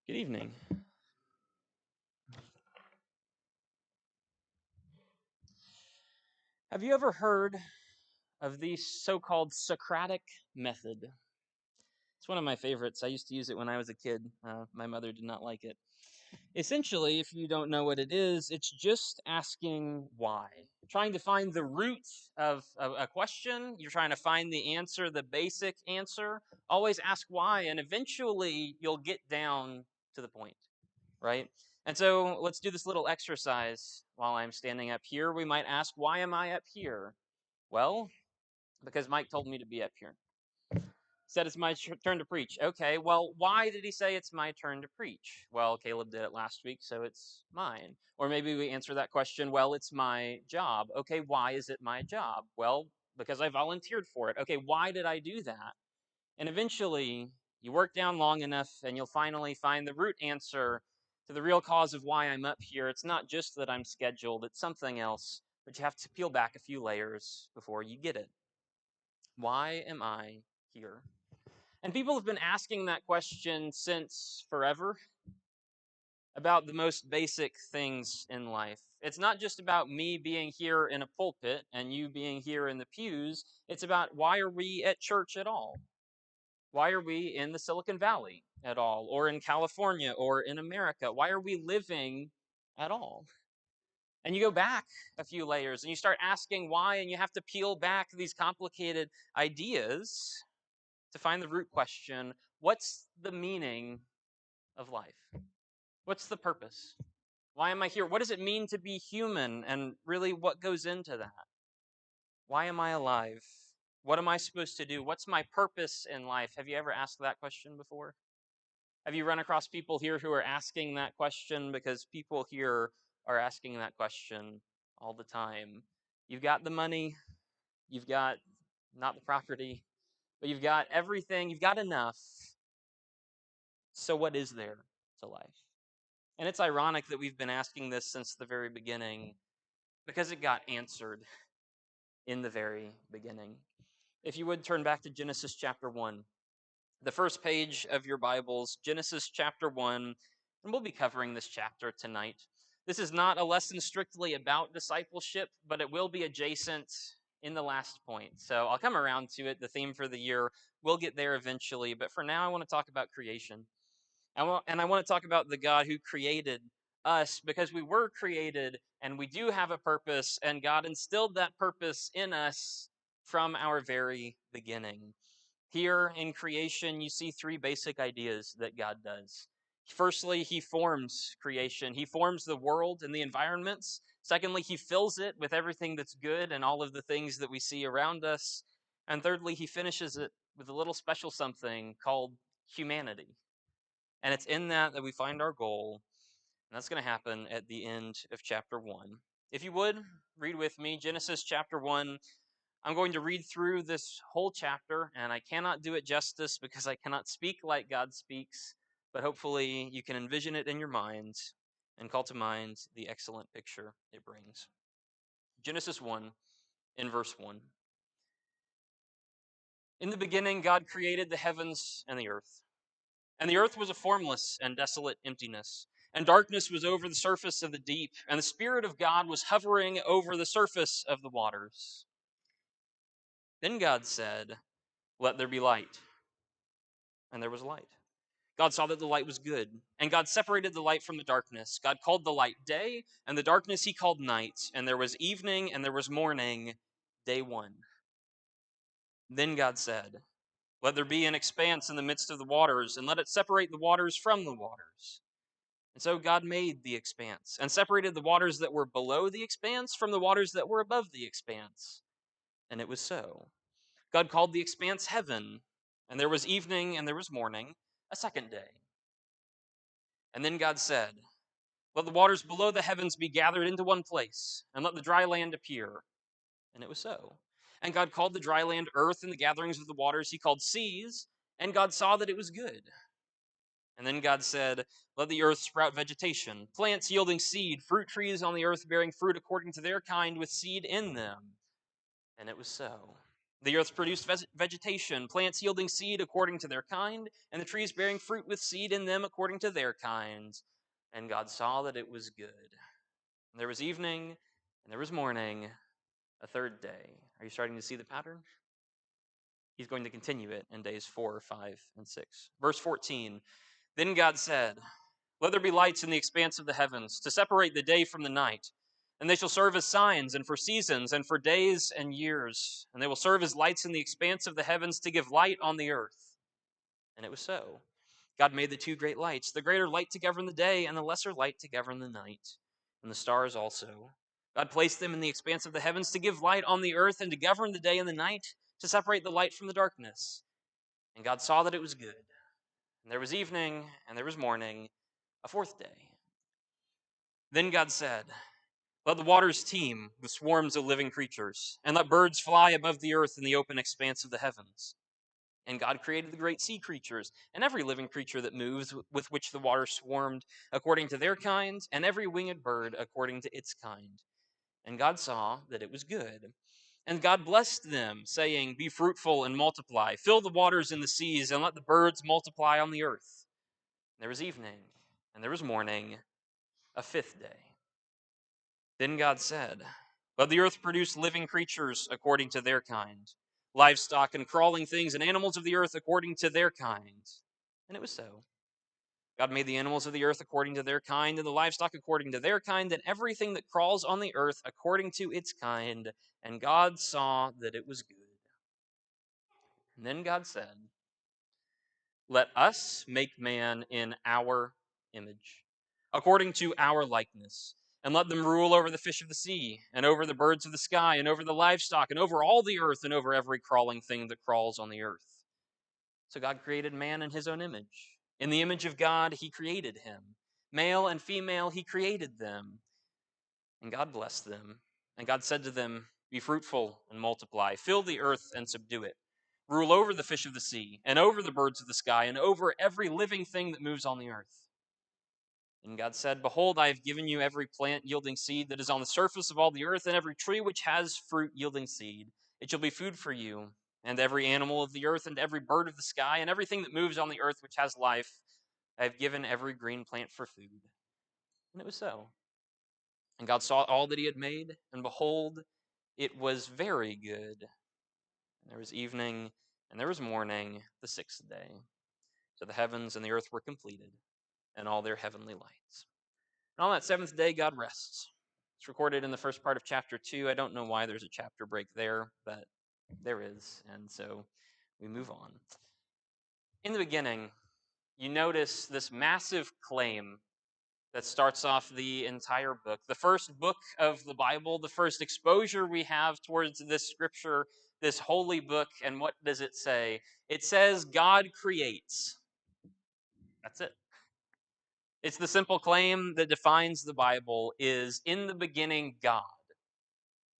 Good evening. Have you ever heard of the so-called Socratic method? It's one of my favorites. I used to use it when I was a kid. My mother did not like it. Essentially, if you don't know what it is, it's just asking why. Trying to find the root of a question. You're trying to find the answer, the basic answer. Always ask why, and eventually you'll get down to the point, right? And so let's do this little exercise while I'm standing up here. We might ask, why am I up here? Well, because Mike told me to be up here. Said it's my turn to preach. Okay, well, why did he say it's my turn to preach? Well, Caleb did it last week, so it's mine. Or maybe we answer that question, well, it's my job. Okay, why is it my job? Well, because I volunteered for it. Okay, why did I do that? And eventually, you work down long enough and you'll finally find the root answer to the real cause of why I'm up here. It's not just that I'm scheduled, it's something else, but you have to peel back a few layers before you get it. Why am I here? And people have been asking that question since forever about the most basic things in life. It's not just about me being here in a pulpit and you being here in the pews. It's about, why are we at church at all? Why are we in the Silicon Valley at all, or in California, or in America? Why are we living at all? And you go back a few layers and you start asking why, and you have to peel back these complicated ideas to find the root question. What's the meaning of life? What's the purpose? Why am I here? What does it mean to be human? And really, what goes into that? Why am I alive? What am I supposed to do? What's my purpose in life? Have you ever asked that question before? Have you run across people here who are asking that question? Because people here are asking that question all the time. You've got the money, you've got not the property, but you've got everything, you've got enough. So, what is there to life? And it's ironic that we've been asking this since the very beginning, because it got answered in the very beginning. If you would turn back to Genesis chapter 1, the first page of your Bibles, Genesis chapter 1, and we'll be covering this chapter tonight. This is not a lesson strictly about discipleship, but it will be adjacent in the last point. So I'll come around to it, the theme for the year. We'll get there eventually, but for now I want to talk about creation. I want to talk about the God who created us, because we were created and we do have a purpose, and God instilled that purpose in us from our very beginning. Here in creation, you see three basic ideas that God does. Firstly, he forms creation. He forms the world and the environments. Secondly, he fills it with everything that's good and all of the things that we see around us. And thirdly, he finishes it with a little special something called humanity. And it's in that we find our goal. And that's going to happen at the end of chapter 1. If you would, read with me Genesis chapter 1. I'm going to read through this whole chapter, and I cannot do it justice because I cannot speak like God speaks, but hopefully you can envision it in your mind and call to mind the excellent picture it brings. Genesis 1, in verse 1. In the beginning, God created the heavens and the earth. And the earth was a formless and desolate emptiness, and darkness was over the surface of the deep, and the Spirit of God was hovering over the surface of the waters. Then God said, "Let there be light." And there was light. God saw that the light was good, and God separated the light from the darkness. God called the light day, and the darkness he called night, and there was evening and there was morning, day one. Then God said, "Let there be an expanse in the midst of the waters, and let it separate the waters from the waters." And so God made the expanse, and separated the waters that were below the expanse from the waters that were above the expanse. And it was so. God called the expanse heaven, and there was evening and there was morning, a second day. And then God said, "Let the waters below the heavens be gathered into one place, and let the dry land appear." And it was so. And God called the dry land earth, and the gatherings of the waters he called seas, and God saw that it was good. And then God said, "Let the earth sprout vegetation, plants yielding seed, fruit trees on the earth bearing fruit according to their kind with seed in them." And it was so. The earth produced vegetation, plants yielding seed according to their kind, and the trees bearing fruit with seed in them according to their kinds. And God saw that it was good. And there was evening, and there was morning, a third day. Are you starting to see the pattern? He's going to continue it in days 4, 5, and 6. Verse 14, then God said, let there be lights in the expanse of the heavens to separate the day from the night. And they shall serve as signs and for seasons and for days and years. And they will serve as lights in the expanse of the heavens to give light on the earth. And it was so. God made the two great lights, the greater light to govern the day and the lesser light to govern the night. And the stars also. God placed them in the expanse of the heavens to give light on the earth and to govern the day and the night, to separate the light from the darkness. And God saw that it was good. And there was evening and there was morning, a fourth day. Then God said, let the waters teem with swarms of living creatures, and let birds fly above the earth in the open expanse of the heavens. And God created the great sea creatures, and every living creature that moves, with which the water swarmed, according to their kinds, and every winged bird according to its kind. And God saw that it was good. And God blessed them, saying, be fruitful and multiply, fill the waters in the seas, and let the birds multiply on the earth. And there was evening, and there was morning, a fifth day. Then God said, let the earth produce living creatures according to their kind, livestock and crawling things, and animals of the earth according to their kind. And it was so. God made the animals of the earth according to their kind, and the livestock according to their kind, and everything that crawls on the earth according to its kind. And God saw that it was good. And then God said, let us make man in our image, according to our likeness, and let them rule over the fish of the sea, and over the birds of the sky, and over the livestock, and over all the earth, and over every crawling thing that crawls on the earth. So God created man in his own image. In the image of God, he created him. Male and female, he created them. And God blessed them. And God said to them, be fruitful and multiply, fill the earth and subdue it. Rule over the fish of the sea, and over the birds of the sky, and over every living thing that moves on the earth. And God said, behold, I have given you every plant yielding seed that is on the surface of all the earth, and every tree which has fruit yielding seed. It shall be food for you, and every animal of the earth, and every bird of the sky, and everything that moves on the earth which has life. I have given every green plant for food. And it was so. And God saw all that he had made, and behold, it was very good. And there was evening, and there was morning, the sixth day. So the heavens and the earth were completed, and all their heavenly lights. And on that seventh day, God rests. It's recorded in the first part of chapter 2. I don't know why there's a chapter break there, but there is. And so we move on. In the beginning, you notice this massive claim that starts off the entire book. The first book of the Bible, the first exposure we have towards this scripture, this holy book. And what does it say? It says, God creates. That's it. It's the simple claim that defines the Bible is in the beginning, God.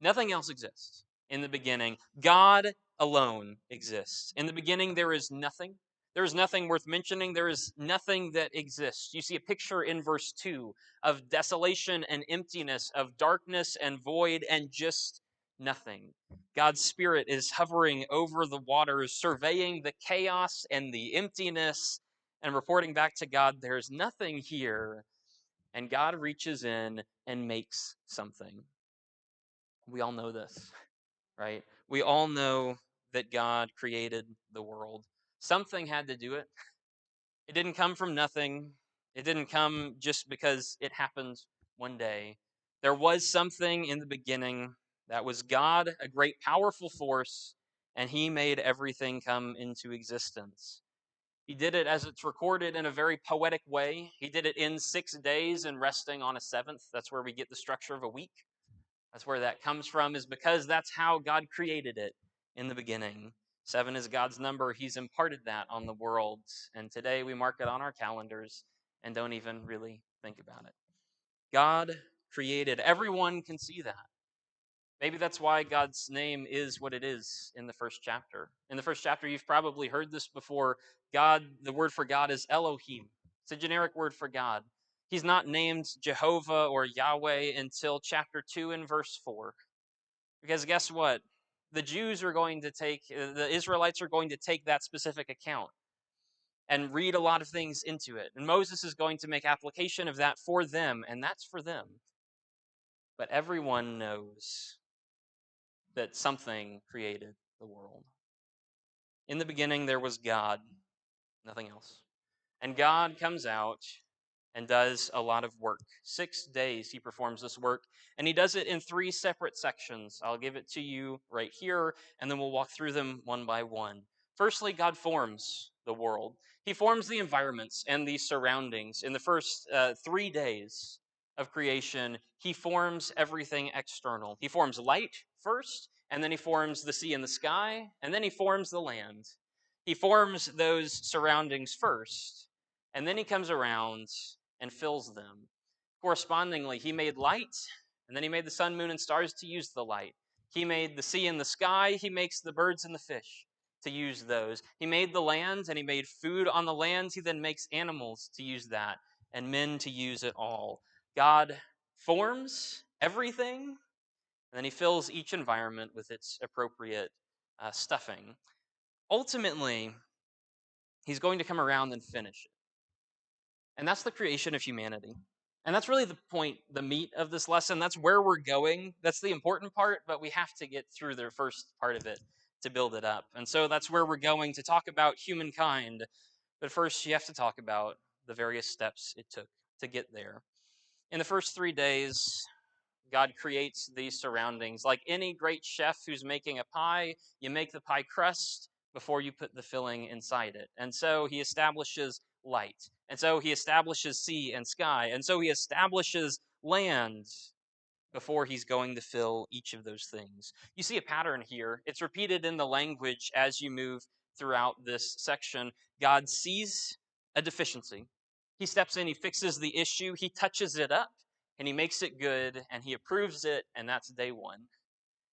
Nothing else exists in the beginning. God alone exists. In the beginning, there is nothing. There is nothing worth mentioning. There is nothing that exists. You see a picture in verse 2 of desolation and emptiness, of darkness and void, and just nothing. God's Spirit is hovering over the waters, surveying the chaos and the emptiness, and reporting back to God, there's nothing here. And God reaches in and makes something. We all know this, right? We all know that God created the world. Something had to do it. It didn't come from nothing. It didn't come just because it happened one day. There was something in the beginning that was God, a great powerful force, and he made everything come into existence. He did it as it's recorded in a very poetic way. He did it in 6 days and resting on a seventh. That's where we get the structure of a week. That's where that comes from, is because that's how God created it in the beginning. 7 is God's number. He's imparted that on the world. And today we mark it on our calendars and don't even really think about it. God created. Everyone can see that. Maybe that's why God's name is what it is in the first chapter. In the first chapter, you've probably heard this before. God, the word for God is Elohim. It's a generic word for God. He's not named Jehovah or Yahweh until chapter 2 and verse 4. Because guess what? The Jews are going to the Israelites are going to take that specific account and read a lot of things into it. And Moses is going to make application of that for them, and that's for them. But everyone knows that something created the world. In the beginning, there was God, nothing else. And God comes out and does a lot of work. 6 days he performs this work, and he does it in 3 separate sections. I'll give it to you right here, and then we'll walk through them one by one. Firstly, God forms the world. He forms the environments and the surroundings. In the first 3 days of creation, he forms everything external. He forms light first, and then he forms the sea and the sky, and then he forms the land. He forms those surroundings first, and then he comes around and fills them. Correspondingly, he made light, and then he made the sun, moon, and stars to use the light. He made the sea and the sky. He makes the birds and the fish to use those. He made the lands, and he made food on the lands. He then makes animals to use that, and men to use it all. God forms everything, and then he fills each environment with its appropriate stuffing. Ultimately, he's going to come around and finish it. And that's the creation of humanity. And that's really the point, the meat of this lesson. That's where we're going. That's the important part, but we have to get through the first part of it to build it up. And so that's where we're going to talk about humankind. But first, you have to talk about the various steps it took to get there. In the first 3 days, God creates these surroundings. Like any great chef who's making a pie, you make the pie crust before you put the filling inside it. And so he establishes light. And so he establishes sea and sky. And so he establishes land before he's going to fill each of those things. You see a pattern here. It's repeated in the language as you move throughout this section. God sees a deficiency. He steps in, he fixes the issue, he touches it up, and he makes it good, and he approves it, and that's day 1.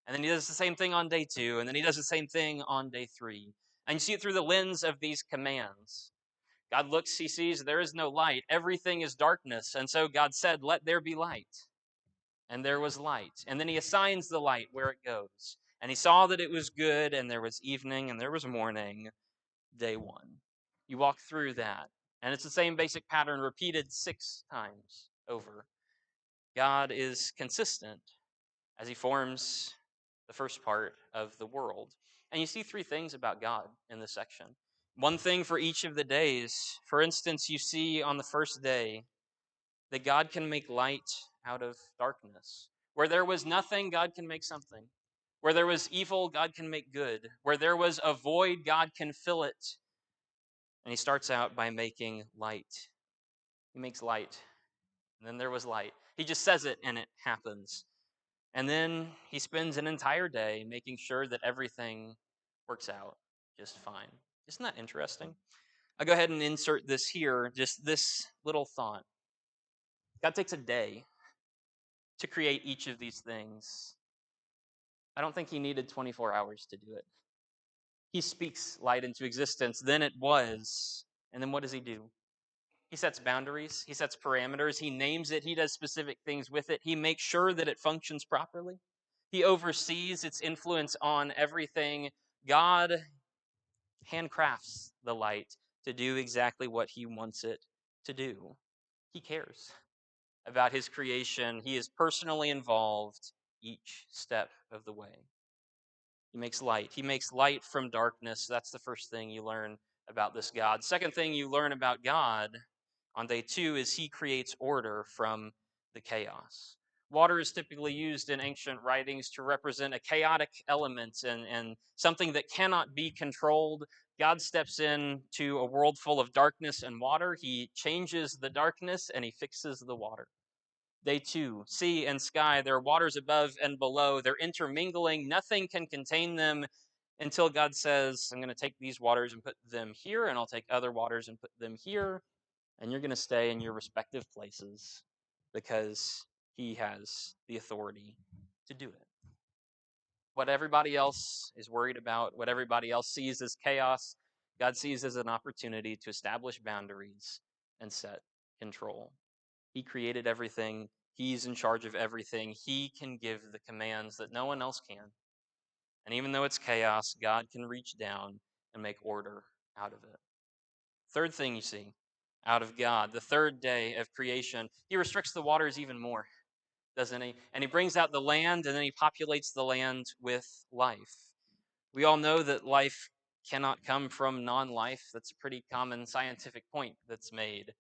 And then he does the same thing on day 2, and then he does the same thing on day 3. And you see it through the lens of these commands. God looks, he sees there is no light. Everything is darkness. And so God said, "Let there be light." And there was light. And then he assigns the light where it goes. And he saw that it was good, and there was evening, and there was morning, day 1. You walk through that, and it's the same basic pattern repeated 6 times over. God is consistent as he forms the first part of the world. And you see 3 things about God in this section. One thing for each of the days. For instance, you see on the first day that God can make light out of darkness. Where there was nothing, God can make something. Where there was evil, God can make good. Where there was a void, God can fill it. And he starts out by making light. He makes light. And then there was light. He just says it and it happens. And then he spends an entire day making sure that everything works out just fine. Isn't that interesting? I'll go ahead and insert this here, just this little thought. God takes a day to create each of these things. I don't think he needed 24 hours to do it. He speaks light into existence, then it was. And then what does he do? He sets boundaries, he sets parameters, he names it, he does specific things with it, he makes sure that it functions properly. He oversees its influence on everything. God handcrafts the light to do exactly what he wants it to do. He cares about his creation, he is personally involved each step of the way. He makes light. He makes light from darkness. That's the first thing you learn about this God. Second thing you learn about God on day 2 is he creates order from the chaos. Water is typically used in ancient writings to represent a chaotic element and something that cannot be controlled. God steps into a world full of darkness and water. He changes the darkness and he fixes the water. Day 2, sea and sky, there are waters above and below. They're intermingling. Nothing can contain them until God says, I'm going to take these waters and put them here, and I'll take other waters and put them here, and you're going to stay in your respective places because he has the authority to do it. What everybody else is worried about, what everybody else sees as chaos, God sees as an opportunity to establish boundaries and set control. He created everything. He's in charge of everything. He can give the commands that no one else can. And even though it's chaos, God can reach down and make order out of it. Third thing you see out of God, the third day of creation, he restricts the waters even more, doesn't he? And he brings out the land, and then he populates the land with life. We all know that life cannot come from non life. That's a pretty common scientific point that's made.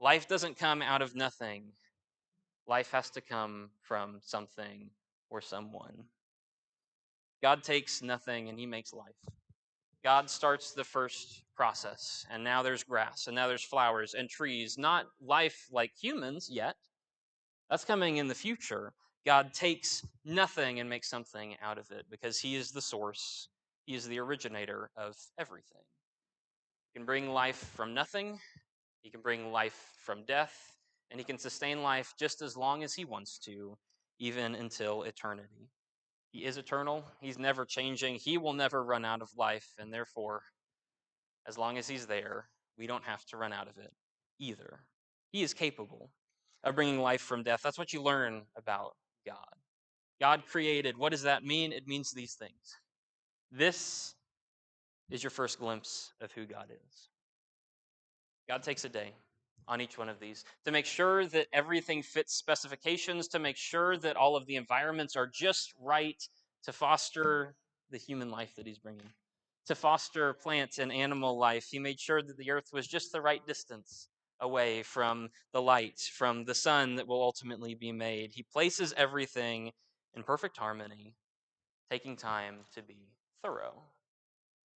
Life doesn't come out of nothing, life has to come from something or someone. God takes nothing and he makes life. God starts the first process, and now there's grass, and now there's flowers and trees, not life like humans yet. That's coming in the future. God takes nothing and makes something out of it because he is the source, he is the originator of everything. He can bring life from nothing, he can bring life from death, and he can sustain life just as long as he wants to, even until eternity. He is eternal, he's never changing, he will never run out of life, and therefore, as long as he's there, we don't have to run out of it either. He is capable of bringing life from death. That's what you learn about God. God created. What does that mean? It means these things. This is your first glimpse of who God is. God takes a day on each one of these to make sure that everything fits specifications, to make sure that all of the environments are just right to foster the human life that he's bringing. To foster plant and animal life, he made sure that the earth was just the right distance away from the light, from the sun that will ultimately be made. He places everything in perfect harmony, taking time to be thorough.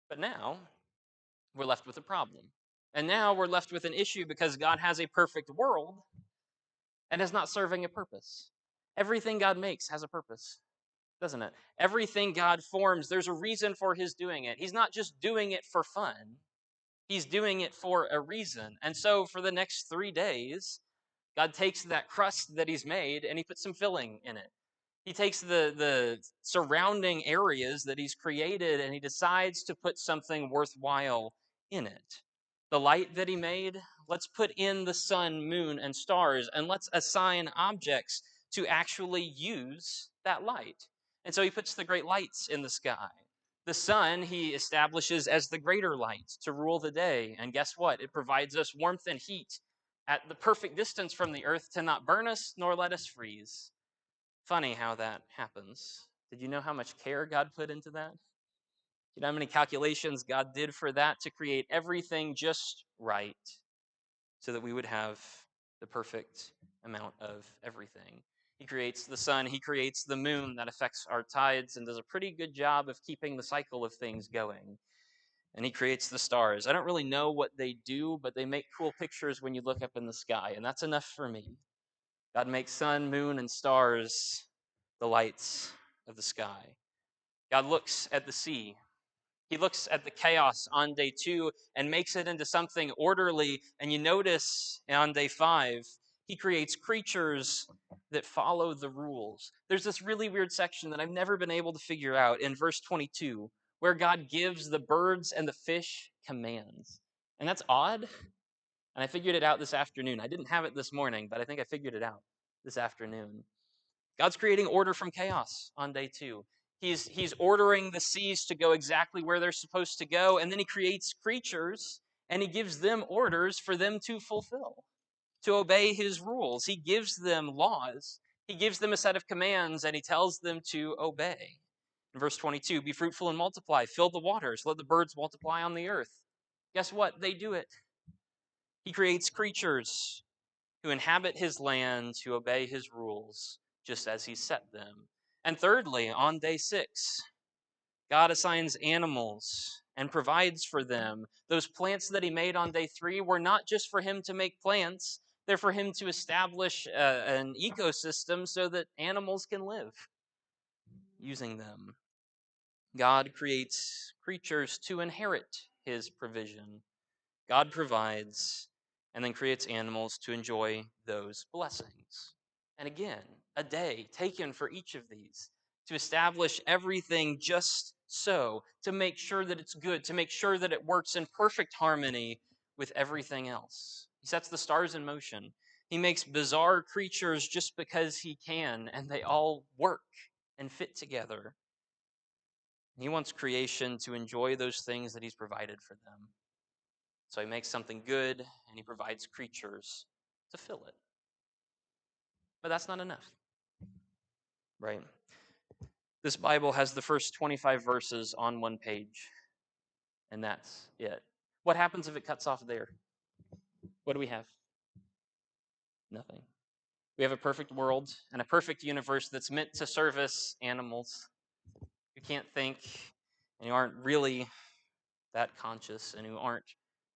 But now we're left with a problem. And now we're left with an issue because God has a perfect world and is not serving a purpose. Everything God makes has a purpose, doesn't it? Everything God forms, there's a reason for his doing it. He's not just doing it for fun, he's doing it for a reason. And so for the next 3 days, God takes that crust that he's made and he puts some filling in it. He takes the surrounding areas that he's created and he decides to put something worthwhile in it. The light that he made, let's put in the sun, moon, and stars, and let's assign objects to actually use that light. And so he puts the great lights in the sky. The sun he establishes as the greater light to rule the day. And guess what? It provides us warmth and heat at the perfect distance from the earth to not burn us nor let us freeze. Funny how that happens. Did you know how much care God put into that? You know how many calculations God did for that to create everything just right so that we would have the perfect amount of everything? He creates the sun, he creates the moon that affects our tides and does a pretty good job of keeping the cycle of things going. And he creates the stars. I don't really know what they do, but they make cool pictures when you look up in the sky, and that's enough for me. God makes sun, moon, and stars the lights of the sky. God looks at the sea. He looks at the chaos on day 2 and makes it into something orderly. And you notice on day 5, he creates creatures that follow the rules. There's this really weird section that I've never been able to figure out in verse 22, where God gives the birds and the fish commands. And that's odd. And I figured it out this afternoon. I didn't have it this morning, but I think I figured it out this afternoon. God's creating order from chaos on day 2. He's ordering the seas to go exactly where they're supposed to go, and then he creates creatures and he gives them orders for them to fulfill, to obey his rules. He gives them laws, he gives them a set of commands, and he tells them to obey. In verse 22, be fruitful and multiply, fill the waters, let the birds multiply on the earth. Guess what? They do it. He creates creatures who inhabit his land, who obey his rules, just as he set them. And thirdly, on day 6, God assigns animals and provides for them. Those plants that he made on day 3 were not just for him to make plants, they're for him to establish an ecosystem so that animals can live using them. God creates creatures to inherit his provision. God provides and then creates animals to enjoy those blessings. And again, a day taken for each of these to establish everything just so, to make sure that it's good, to make sure that it works in perfect harmony with everything else. He sets the stars in motion. He makes bizarre creatures just because he can, and they all work and fit together. He wants creation to enjoy those things that he's provided for them. So he makes something good, and he provides creatures to fill it. But that's not enough, right? This Bible has the first 25 verses on one page, and that's it. What happens if it cuts off there? What do we have? Nothing. We have a perfect world and a perfect universe that's meant to service animals who can't think and who aren't really that conscious and who aren't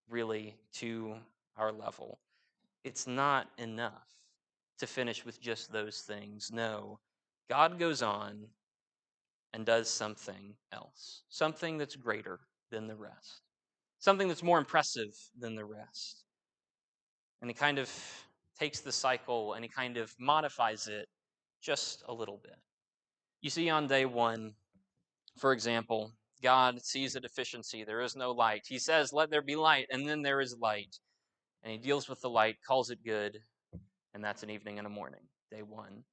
really to our level. It's not enough to finish with just those things. No, God goes on and does something else, something that's greater than the rest, something that's more impressive than the rest. And he kind of takes the cycle and he kind of modifies it just a little bit. You see, on day one, for example, God sees a deficiency. There is no light. He says, "Let there be light," and then there is light. And he deals with the light, calls it good, and that's an evening and a morning, day one.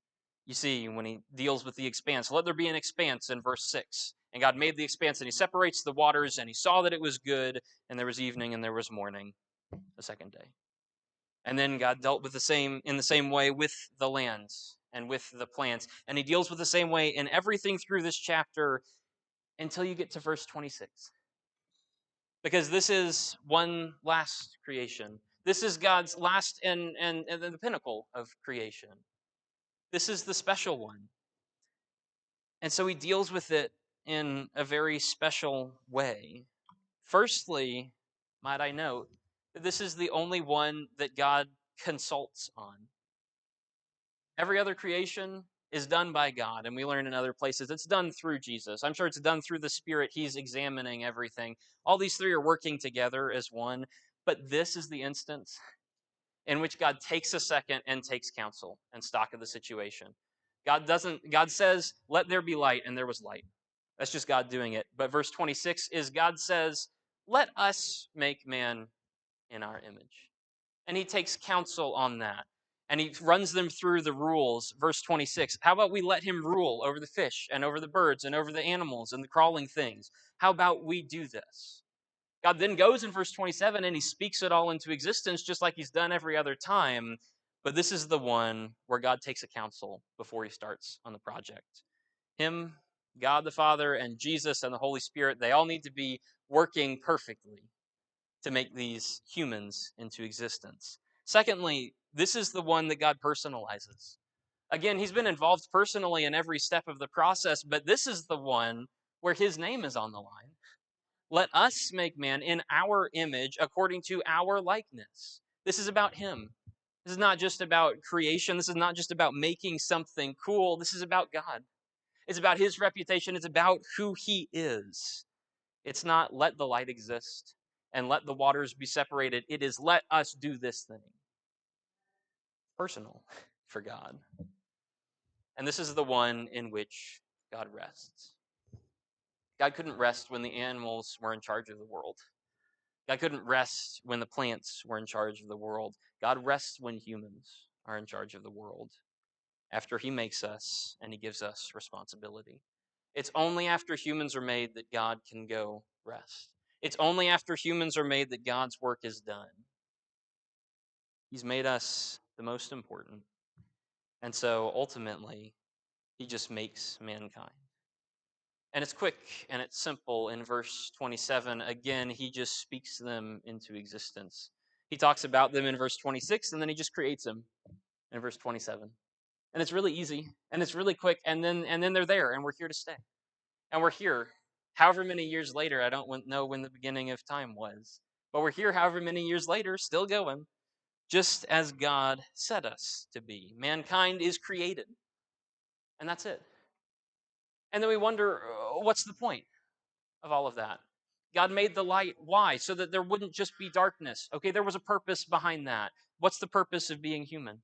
You see, when he deals with the expanse, "Let there be an expanse" in verse 6. And God made the expanse, and he separates the waters, and he saw that it was good, and there was evening and there was morning, the second day. And then God dealt with in the same way with the land and with the plants. And he deals with the same way in everything through this chapter until you get to verse 26. Because this is one last creation. This is God's last and the pinnacle of creation. This is the special one. And so he deals with it in a very special way. Firstly, might I note, that this is the only one that God consults on. Every other creation is done by God, and we learn in other places it's done through Jesus. I'm sure it's done through the Spirit. He's examining everything. All these three are working together as one, but this is the instance in which God takes a second and takes counsel and stock of the situation. God says, "Let there be light," and there was light. That's just God doing it. But verse 26 is God says, "Let us make man in our image." And he takes counsel on that. And he runs them through the rules. Verse 26, how about we let him rule over the fish and over the birds and over the animals and the crawling things? How about we do this? God then goes in verse 27 and he speaks it all into existence just like he's done every other time. But this is the one where God takes a counsel before he starts on the project. Him, God the Father, and Jesus and the Holy Spirit, they all need to be working perfectly to make these humans into existence. Secondly, this is the one that God personalizes. Again, he's been involved personally in every step of the process, but this is the one where his name is on the line. Let us make man in our image according to our likeness. This is about him. This is not just about creation. This is not just about making something cool. This is about God. It's about his reputation. It's about who he is. It's not let the light exist and let the waters be separated. It is let us do this thing. Personal for God. And this is the one in which God rests. God couldn't rest when the animals were in charge of the world. God couldn't rest when the plants were in charge of the world. God rests when humans are in charge of the world, after he makes us and he gives us responsibility. It's only after humans are made that God can go rest. It's only after humans are made that God's work is done. He's made us the most important. And so ultimately, he just makes mankind. And it's quick and it's simple. In verse 27, again, he just speaks them into existence. He talks about them in verse 26, and then he just creates them in verse 27. And it's really easy, and it's really quick, and then they're there, and we're here to stay. And we're here however many years later. I don't know when the beginning of time was, but we're here however many years later, still going, just as God set us to be. Mankind is created, and that's it. And then we wonder, what's the point of all of that? God made the light. Why? So that there wouldn't just be darkness. Okay, there was a purpose behind that. What's the purpose of being human?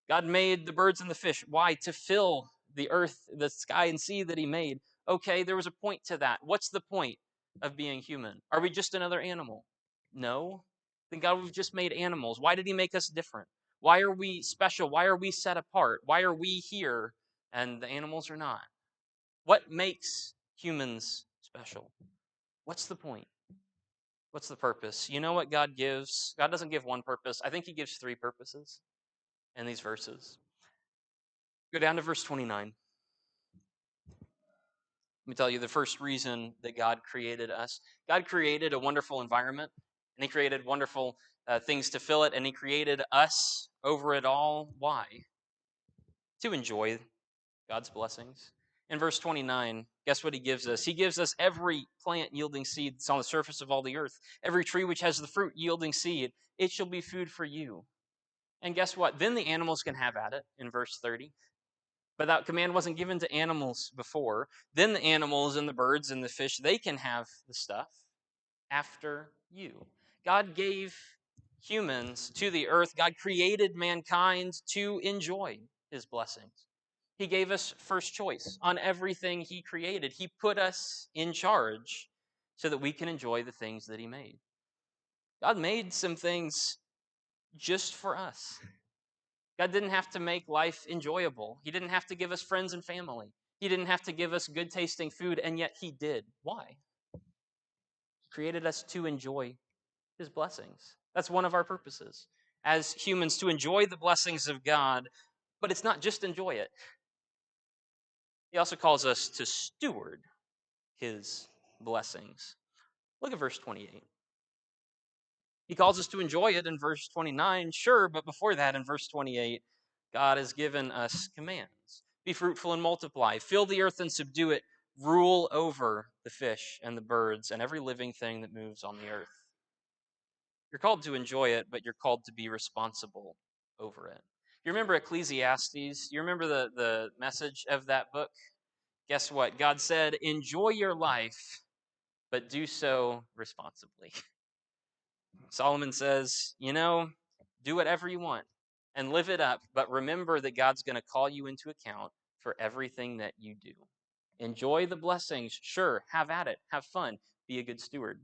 God made the birds and the fish. Why? To fill the earth, the sky and sea that he made. Okay, there was a point to that. What's the point of being human? Are we just another animal? No. Then God, we've just made animals. Why did he make us different? Why are we special? Why are we set apart? Why are we here and the animals are not? What makes humans special. What's the point? What's the purpose? You know what God gives? God doesn't give one purpose. I think he gives three purposes in these verses. Go down to verse 29. Let me tell you the first reason that God created us. God created a wonderful environment, and he created wonderful things to fill it, and he created us over it all. Why? To enjoy God's blessings. In verse 29, guess what he gives us? He gives us every plant yielding seed that's on the surface of all the earth, every tree which has the fruit yielding seed. It shall be food for you. And guess what? Then the animals can have at it in verse 30. But that command wasn't given to animals before. Then the animals and the birds and the fish, they can have the stuff after you. God gave humans to the earth. God created mankind to enjoy his blessings. He gave us first choice on everything he created. He put us in charge so that we can enjoy the things that he made. God made some things just for us. God didn't have to make life enjoyable. He didn't have to give us friends and family. He didn't have to give us good tasting food, and yet he did. Why? He created us to enjoy his blessings. That's one of our purposes as humans, to enjoy the blessings of God, but it's not just enjoy it. He also calls us to steward his blessings. Look at verse 28. He calls us to enjoy it in verse 29, sure, but before that, in verse 28, God has given us commands. Be fruitful and multiply, fill the earth and subdue it, rule over the fish and the birds and every living thing that moves on the earth. You're called to enjoy it, but you're called to be responsible over it. You remember Ecclesiastes? You remember the message of that book? Guess what? God said, enjoy your life, but do so responsibly. Solomon says, do whatever you want and live it up, but remember that God's going to call you into account for everything that you do. Enjoy the blessings. Sure, have at it. Have fun. Be a good steward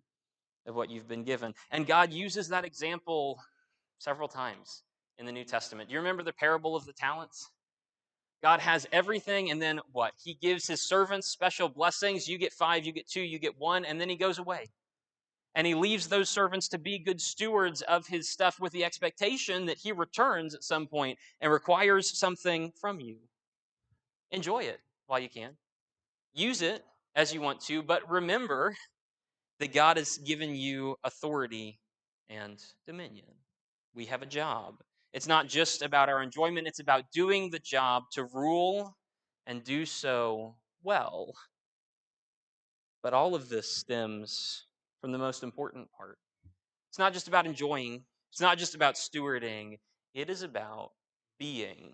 of what you've been given. And God uses that example several times in the New Testament. Do you remember the parable of the talents? God has everything, and then what? He gives his servants special blessings. You get 5, you get 2, you get 1, and then he goes away. And he leaves those servants to be good stewards of his stuff with the expectation that he returns at some point and requires something from you. Enjoy it while you can. Use it as you want to, but remember that God has given you authority and dominion. We have a job. It's not just about our enjoyment, it's about doing the job to rule and do so well. But all of this stems from the most important part. It's not just about enjoying, it's not just about stewarding, it is about being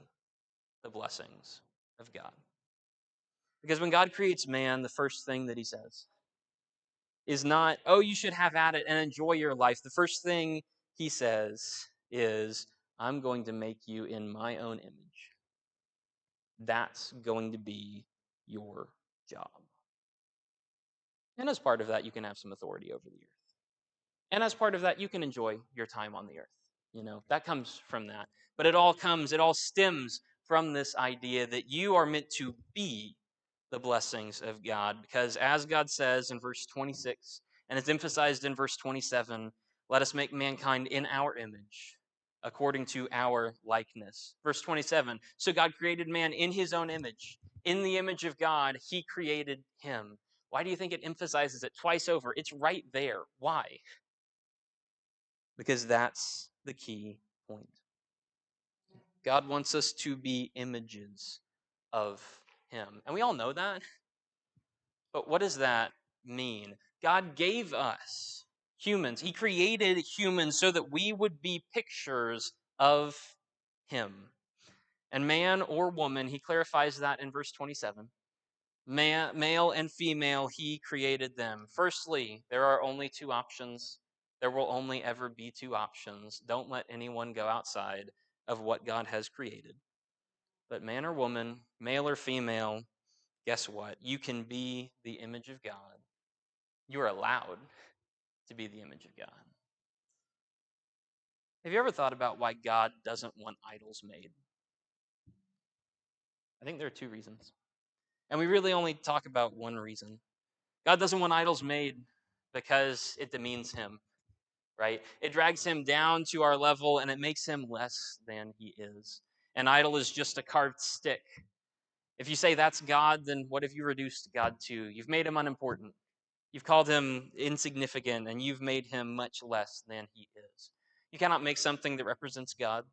the blessings of God. Because when God creates man, the first thing that he says is not, oh, you should have at it and enjoy your life. The first thing he says is, I'm going to make you in my own image. That's going to be your job. And as part of that, you can have some authority over the earth. And as part of that, you can enjoy your time on the earth. That comes from that. But it all stems from this idea that you are meant to be the blessings of God. Because as God says in verse 26, and it's emphasized in verse 27, let us make mankind in our image, according to our likeness. Verse 27, so God created man in his own image. In the image of God, he created him. Why do you think it emphasizes it twice over? It's right there. Why? Because that's the key point. God wants us to be images of him. And we all know that. But what does that mean? God gave us humans. He created humans so that we would be pictures of him. And man or woman, he clarifies that in verse 27. Male and female, he created them. Firstly, there are only two options. There will only ever be two options. Don't let anyone go outside of what God has created. But man or woman, male or female, guess what? You can be the image of God. You are allowed to be the image of God. Have you ever thought about why God doesn't want idols made? I think there are two reasons. And we really only talk about one reason. God doesn't want idols made because it demeans him, right? It drags him down to our level and it makes him less than he is. An idol is just a carved stick. If you say that's God, then what have you reduced God to? You've made him unimportant. You've called him insignificant, and you've made him much less than he is. You cannot make something that represents God.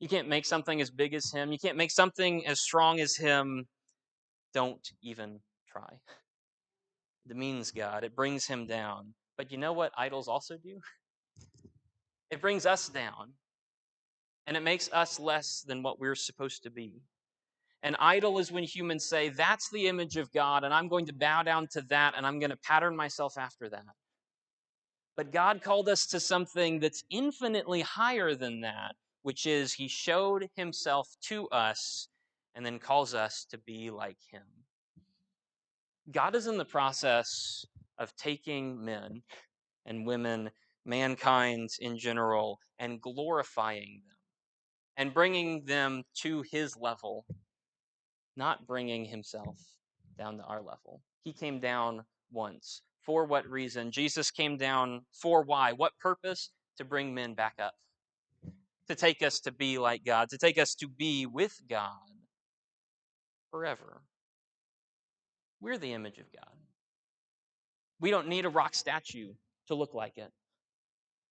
You can't make something as big as him. You can't make something as strong as him. Don't even try. It demeans God. It brings him down. But you know what idols also do? It brings us down, and it makes us less than what we're supposed to be. An idol is when humans say, that's the image of God, and I'm going to bow down to that, and I'm going to pattern myself after that. But God called us to something that's infinitely higher than that, which is he showed himself to us and then calls us to be like him. God is in the process of taking men and women, mankind in general, and glorifying them and bringing them to his level, not bringing himself down to our level. He came down once. For what reason? Jesus came down for why? What purpose? To bring men back up, to take us to be like God, to take us to be with God forever. We're the image of God. We don't need a rock statue to look like it.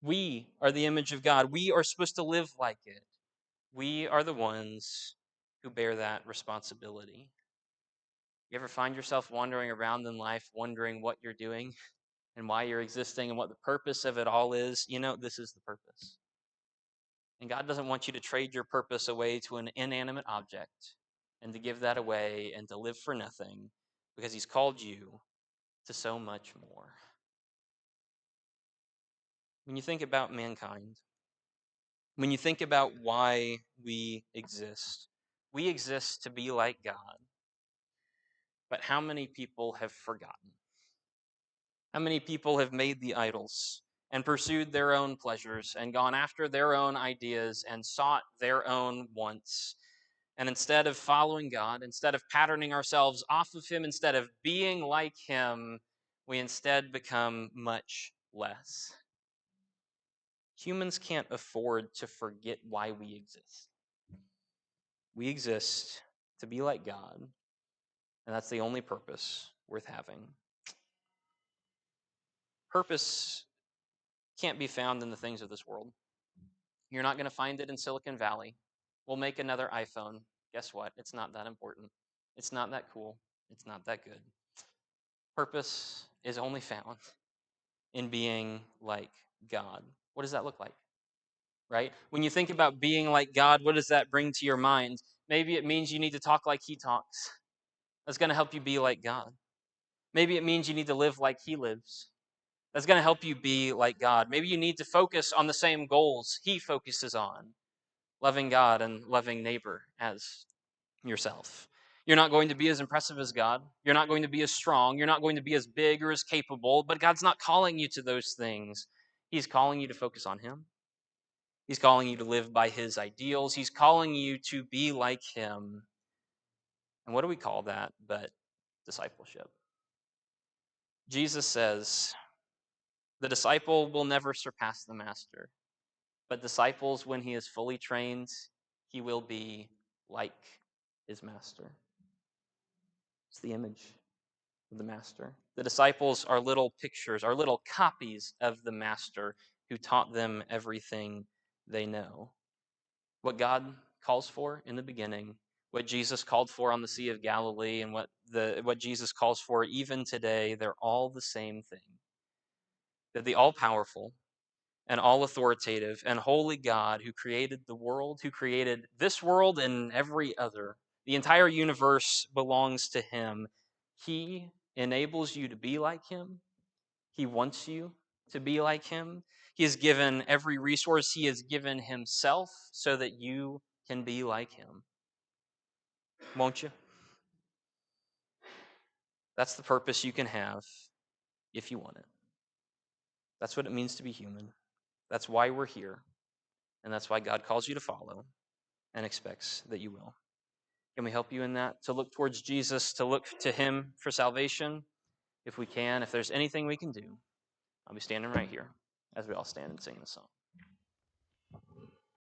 We are the image of God. We are supposed to live like it. We are the ones who bear that responsibility. You ever find yourself wandering around in life, wondering what you're doing and why you're existing and what the purpose of it all is? You know, this is the purpose. And God doesn't want you to trade your purpose away to an inanimate object and to give that away and to live for nothing, because he's called you to so much more. When you think about mankind, when you think about why we exist to be like God. But how many people have forgotten? How many people have made the idols and pursued their own pleasures and gone after their own ideas and sought their own wants? And instead of following God, instead of patterning ourselves off of him, instead of being like him, we instead become much less. Humans can't afford to forget why we exist. We exist to be like God, and that's the only purpose worth having. Purpose can't be found in the things of this world. You're not going to find it in Silicon Valley. We'll make another iPhone. Guess what? It's not that important. It's not that cool. It's not that good. Purpose is only found in being like God. What does that look like? Right? When you think about being like God, what does that bring to your mind? Maybe it means you need to talk like he talks. That's going to help you be like God. Maybe it means you need to live like he lives. That's going to help you be like God. Maybe you need to focus on the same goals he focuses on, loving God and loving neighbor as yourself. You're not going to be as impressive as God. You're not going to be as strong. You're not going to be as big or as capable, but God's not calling you to those things. He's calling you to focus on him. He's calling you to live by his ideals. He's calling you to be like him. And what do we call that but discipleship? Jesus says, the disciple will never surpass the master. But disciples, when he is fully trained, he will be like his master. It's the image of the master. The disciples are little pictures, are little copies of the master who taught them everything they know. What God calls for in the beginning, what Jesus called for on the Sea of Galilee, and what Jesus calls for even today, they're all the same thing. That the all-powerful, and all authoritative and holy God who created the world, who created this world and every other. The entire universe belongs to him. He enables you to be like him. He wants you to be like him. He has given every resource. He has given himself so that you can be like him. Won't you? That's the purpose you can have if you want it. That's what it means to be human. That's why we're here. And that's why God calls you to follow and expects that you will. Can we help you in that? To look towards Jesus, to look to him for salvation? if we can, if there's anything we can do, I'll be standing right here as we all stand and sing the song.